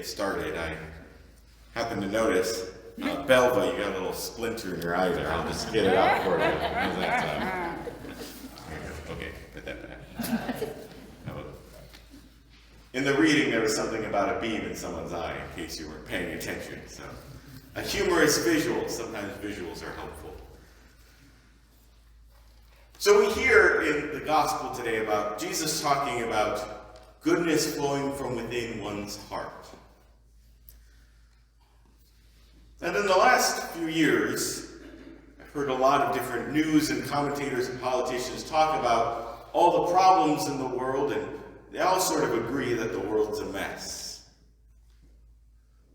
get started, I happened to notice, Belva, you got a little splinter in your eye there. I'll just get it out for you. How's that sound? There you go. Okay, put that back. In the reading, there was something about a beam in someone's eye, in case you weren't paying attention. So, a humorous visual. Sometimes visuals are helpful. So we hear in the gospel today about Jesus talking about goodness flowing from within one's heart. And in the last few years, I've heard a lot of different news and commentators and politicians talk about all the problems in the world, and they all sort of agree that the world's a mess.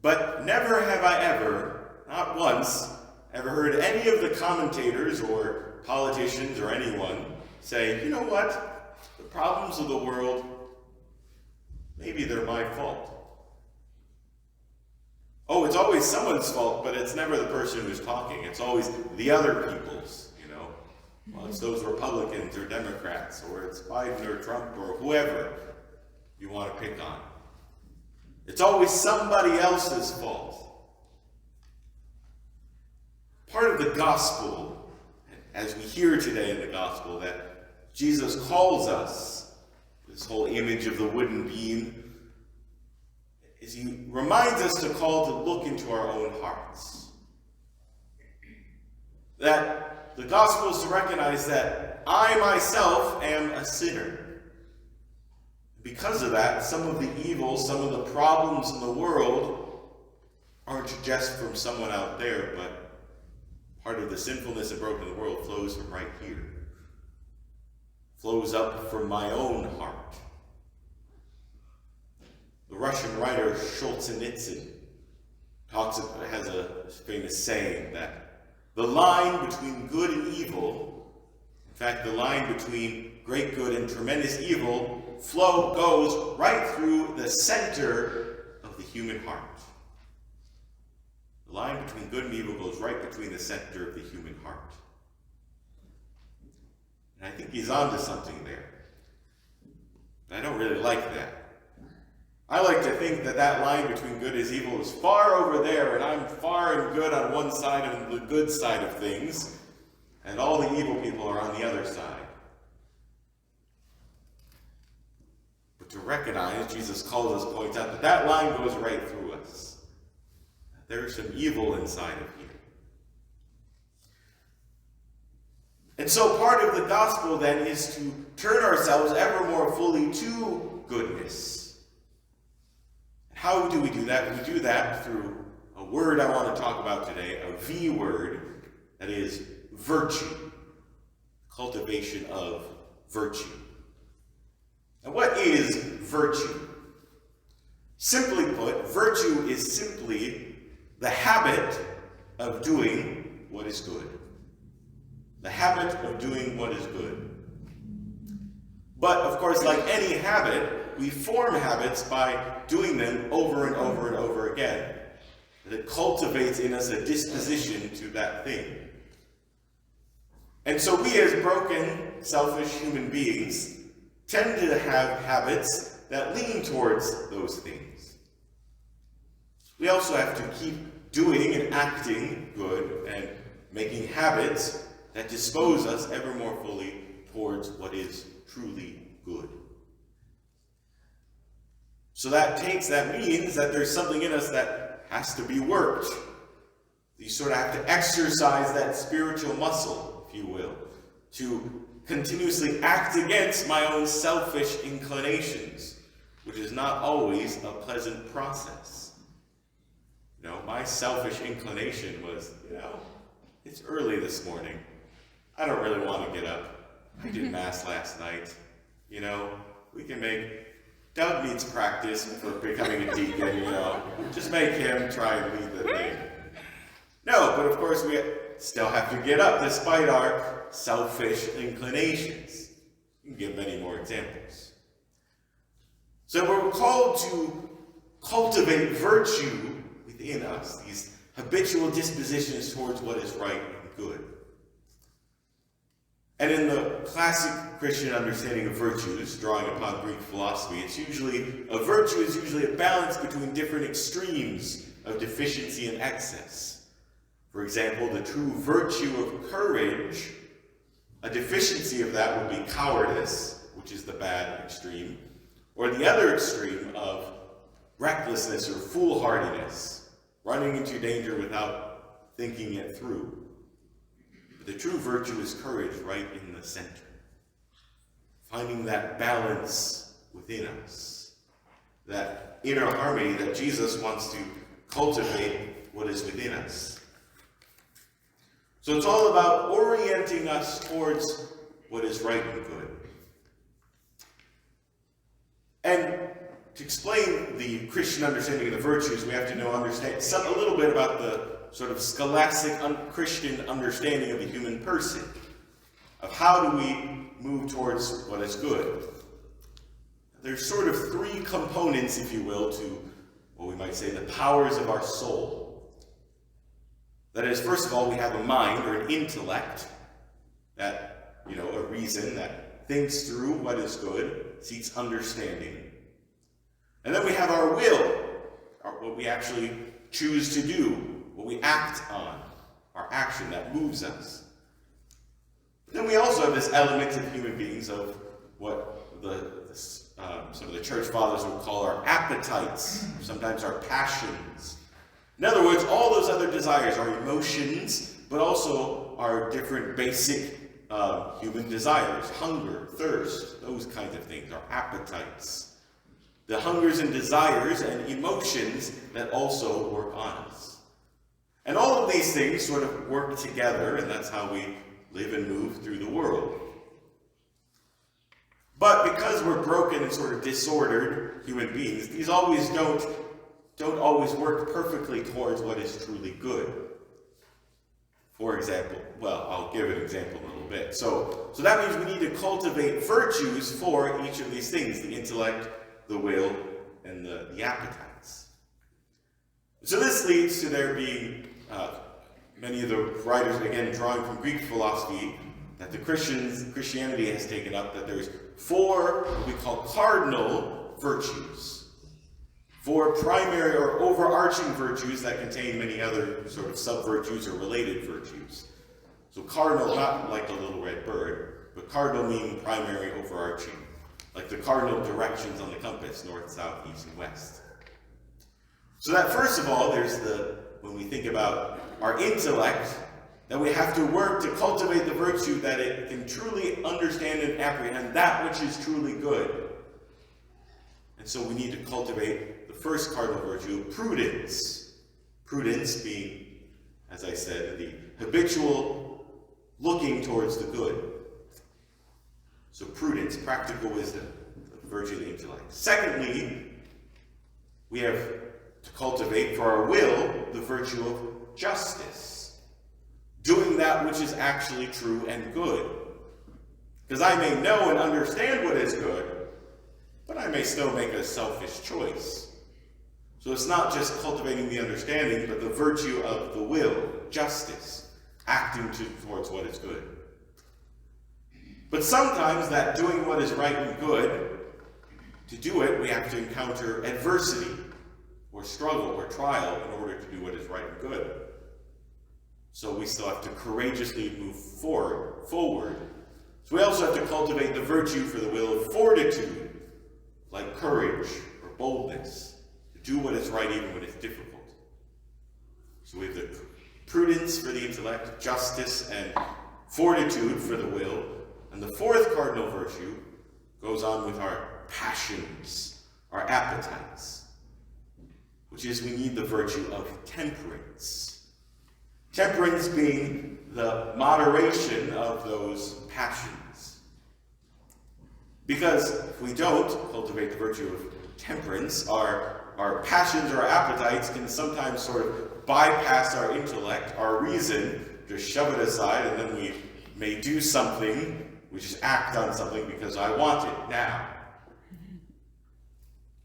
But never have I ever, not once, ever heard any of the commentators or politicians or anyone say, you know what, the problems of the world, maybe they're my fault. Oh, it's always someone's fault, but it's never the person who's talking. It's always the other people's, you know. Well, it's those Republicans or Democrats, or it's Biden or Trump or whoever you want to pick on. It's always somebody else's fault. Part of the gospel, as we hear today in the gospel, that Jesus calls us, this whole image of the wooden beam, is he reminds us to call to look into our own hearts. That the gospel is to recognize that I myself am a sinner. Because of that, some of the evil, some of the problems in the world aren't just from someone out there, but part of the sinfulness and broken world flows from right here. Flows up from my own heart. The Russian writer Solzhenitsyn has a famous saying that the line between good and evil, in fact, the line between great good and tremendous evil, goes right through the center of the human heart. The line between good and evil goes right between the center of the human heart. And I think he's onto something there. But I don't really like that. I like to think that that line between good and evil is far over there, and I'm far and good on one side of the good side of things, and all the evil people are on the other side. But to recognize, Jesus points out that that line goes right through us. There's some evil inside of you. And so part of the gospel then is to turn ourselves ever more fully to goodness. How do we do that? We do that through a word I want to talk about today, a V word, that is virtue. Cultivation of virtue. Now what is virtue? Simply put, virtue is simply the habit of doing what is good. The habit of doing what is good. But, of course, like any habit, we form habits by doing them over and over and over again. It cultivates in us a disposition to that thing. And so we as broken, selfish human beings tend to have habits that lean towards those things. We also have to keep doing and acting good and making habits that dispose us ever more fully towards what is truly good. So that means that there's something in us that has to be worked. You sort of have to exercise that spiritual muscle, if you will, to continuously act against my own selfish inclinations, which is not always a pleasant process. You know, my selfish inclination was, it's early this morning. I don't really want to get up. I did Mass last night. We can make Doug needs practice for becoming a deacon, Just make him try and lead the thing. No, but of course we still have to get up despite our selfish inclinations. You can give many more examples. So we're called to cultivate virtue within us, these habitual dispositions towards what is right and good. And in the classic Christian understanding of virtues, drawing upon Greek philosophy, a virtue is usually a balance between different extremes of deficiency and excess. For example, the true virtue of courage, a deficiency of that would be cowardice, which is the bad extreme, or the other extreme of recklessness or foolhardiness, running into danger without thinking it through. But the true virtue is courage right in the center, finding that balance within us, that inner harmony that Jesus wants to cultivate what is within us. So it's all about orienting us towards what is right and good. And to explain the Christian understanding of the virtues, we have to understand a little bit about the sort of scholastic Christian understanding of the human person, of how do we move towards what is good. There's sort of three components, if you will, to what we might say the powers of our soul. That is, first of all, we have a mind or an intellect, that, a reason that thinks through what is good, seeks understanding. And then we have our will, what we actually choose to do, what we act on, our action that moves us. Then we also have this element of human beings of what some of the church fathers would call our appetites, sometimes our passions. In other words, all those other desires, our emotions, but also our different basic human desires, hunger, thirst, those kinds of things, our appetites. The hungers and desires and emotions that also work on us. And all of these things sort of work together, and that's how we live and move through the world. But because we're broken and sort of disordered human beings, these always don't always work perfectly towards what is truly good. For example, I'll give an example in a little bit. So that means we need to cultivate virtues for each of these things, the intellect, the will, and the appetites. So this leads to there being many of the writers, again, drawing from Greek philosophy, that the Christianity has taken up, that there's 4 what we call cardinal virtues. 4 primary or overarching virtues that contain many other sort of sub-virtues or related virtues. So cardinal, not like the little red bird, but cardinal meaning primary, overarching. Like the cardinal directions on the compass, north, south, east, and west. So that first of all, there's when we think about our intellect, that we have to work to cultivate the virtue that it can truly understand and apprehend that which is truly good. And so we need to cultivate the first cardinal virtue of prudence. Prudence being, as I said, the habitual looking towards the good. So prudence, practical wisdom, the virtue of the intellect. Secondly, we have to cultivate for our will the virtue of justice. Doing that which is actually true and good. Because I may know and understand what is good, but I may still make a selfish choice. So it's not just cultivating the understanding, but the virtue of the will, justice, acting towards what is good. But sometimes that doing what is right and good, to do it, we have to encounter adversity, or struggle, or trial in order to do what is right and good. So we still have to courageously move forward. So we also have to cultivate the virtue for the will of fortitude, like courage or boldness, to do what is right even when it's difficult. So we have the prudence for the intellect, justice and fortitude for the will. And the fourth cardinal virtue goes on with our passions, our appetites, which is we need the virtue of temperance. Temperance being the moderation of those passions. Because if we don't cultivate the virtue of temperance, our passions or our appetites can sometimes sort of bypass our intellect, our reason, just shove it aside, and then we may do something, we just act on something because I want it now.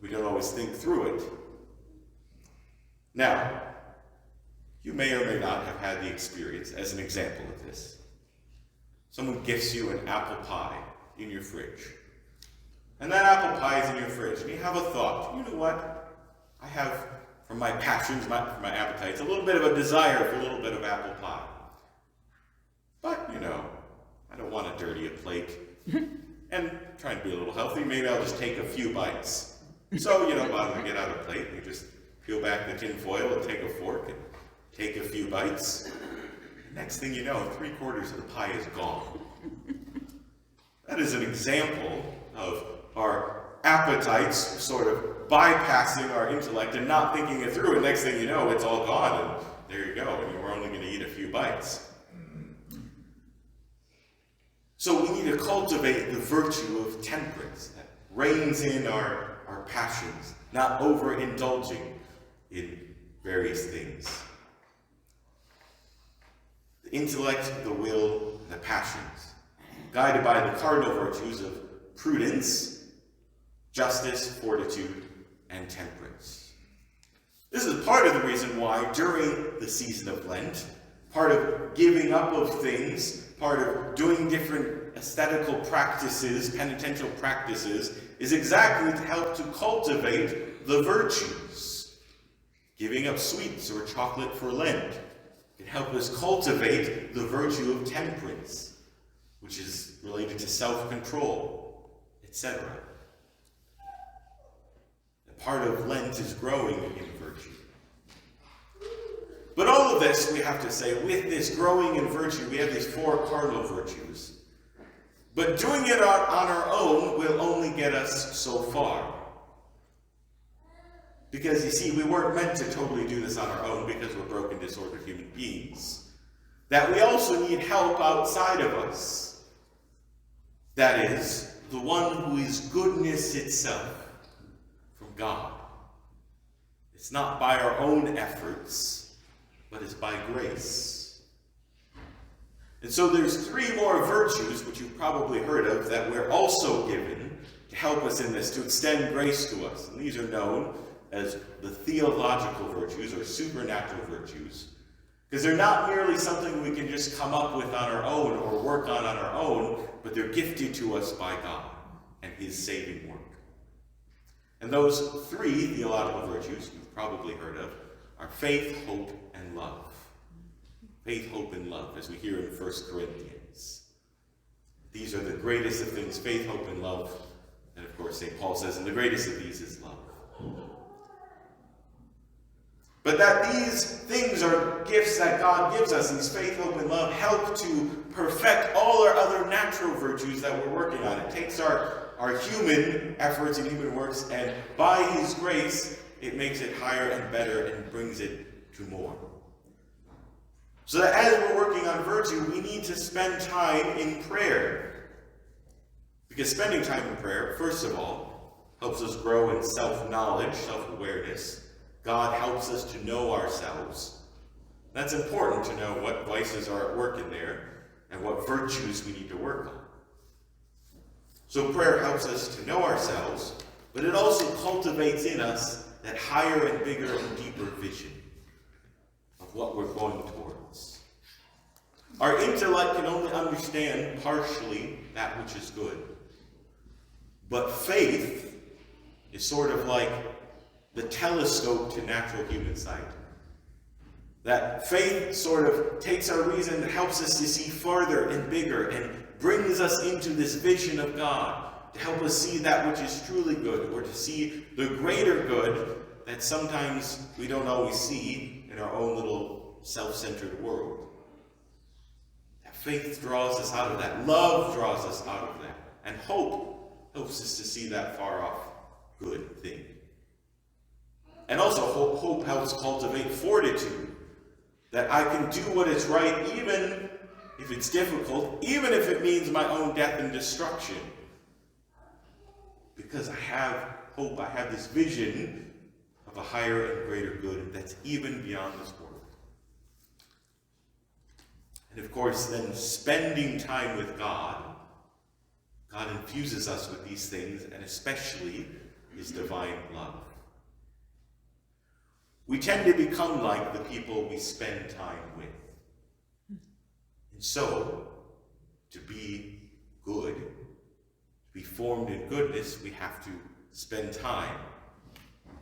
We don't always think through it. Now, you may or may not have had the experience, as an example of this. Someone gifts you an apple pie, in your fridge. And that apple pie is in your fridge, and you have a thought. You know what? I have, from my passions, from my appetites, a little bit of a desire for a little bit of apple pie. But, I don't want to dirty a plate. And trying to be a little healthy, maybe I'll just take a few bites. So, bottom to get out a plate, you just peel back the tin foil and take a fork and take a few bites. Next thing you know, 3/4 of the pie is gone. That is an example of our appetites sort of bypassing our intellect and not thinking it through. And next thing you know, it's all gone, and there you go, and you were only going to eat a few bites. So we need to cultivate the virtue of temperance that reins in our passions, not overindulging in various things. The intellect, the will, and the passions, guided by the cardinal virtues of prudence, justice, fortitude, and temperance. This is part of the reason why during the season of Lent, part of giving up of things, part of doing different aesthetical practices, penitential practices, is exactly to help to cultivate the virtues. Giving up sweets or chocolate for Lent can help us cultivate the virtue of temperance, which is related to self-control, etc. Part of Lent is growing in virtue. But all of this, we have to say, with this growing in virtue, we have these 4 cardinal virtues. But doing it on our own will only get us so far. Because, you see, we weren't meant to totally do this on our own because we're broken, disordered human beings. That we also need help outside of us. That is, the one who is goodness itself, from God. It's not by our own efforts, but it's by grace. And so there's 3 more virtues, which you've probably heard of, that we're also given to help us in this, to extend grace to us. And these are known as the theological virtues, or supernatural virtues, because they're not merely something we can just come up with on our own or work on our own, but they're gifted to us by God and His saving work. And those 3 theological virtues you've probably heard of are faith, hope, and love. Faith, hope, and love, as we hear in 1 Corinthians. These are the greatest of things, faith, hope, and love. And of course, St. Paul says, and the greatest of these is love. But that these things are gifts that God gives us, these faith, hope, and love, help to perfect all our other natural virtues that we're working on. It takes our human efforts and human works, and by His grace, it makes it higher and better and brings it to more. So that as we're working on virtue, we need to spend time in prayer. Because spending time in prayer, first of all, helps us grow in self-knowledge, self-awareness. God helps us to know ourselves. That's important to know what vices are at work in there and what virtues we need to work on. So prayer helps us to know ourselves, but it also cultivates in us that higher and bigger and deeper vision of what we're going towards. Our intellect can only understand partially that which is good. But faith is sort of like the telescope to natural human sight. That faith sort of takes our reason and helps us to see farther and bigger and brings us into this vision of God to help us see that which is truly good, or to see the greater good that sometimes we don't always see in our own little self-centered world. That faith draws us out of that. Love draws us out of that. And hope helps us to see that far off good thing. And also hope helps cultivate fortitude. That I can do what is right even if it's difficult, even if it means my own death and destruction. Because I have hope, I have this vision of a higher and greater good that's even beyond this world. And of course, then spending time with God, God infuses us with these things, and especially His divine love. We tend to become like the people we spend time with. And so, to be good, formed in goodness, we have to spend time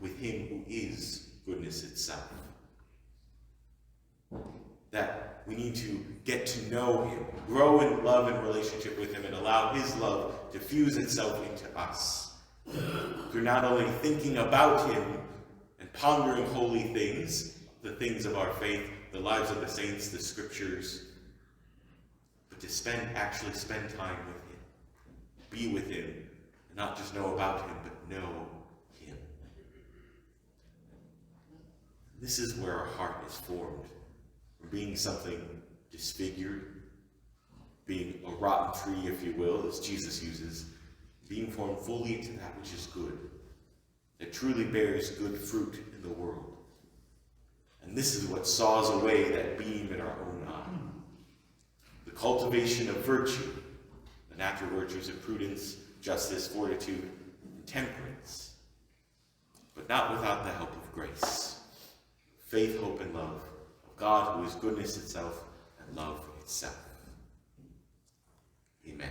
with him who is goodness itself. That we need to get to know him, grow in love and relationship with him, and allow his love to fuse itself into us. Through not only thinking about him and pondering holy things, the things of our faith, the lives of the saints, the scriptures, but to actually spend time with him, be with him, and not just know about him, but know him. This is where our heart is formed, from being something disfigured, being a rotten tree, if you will, as Jesus uses, being formed fully into that which is good, that truly bears good fruit in the world. And this is what saws away that beam in our own eye. The cultivation of virtue, the natural virtues of prudence, justice, fortitude, and temperance, but not without the help of grace, faith, hope, and love of God, who is goodness itself and love itself. Amen.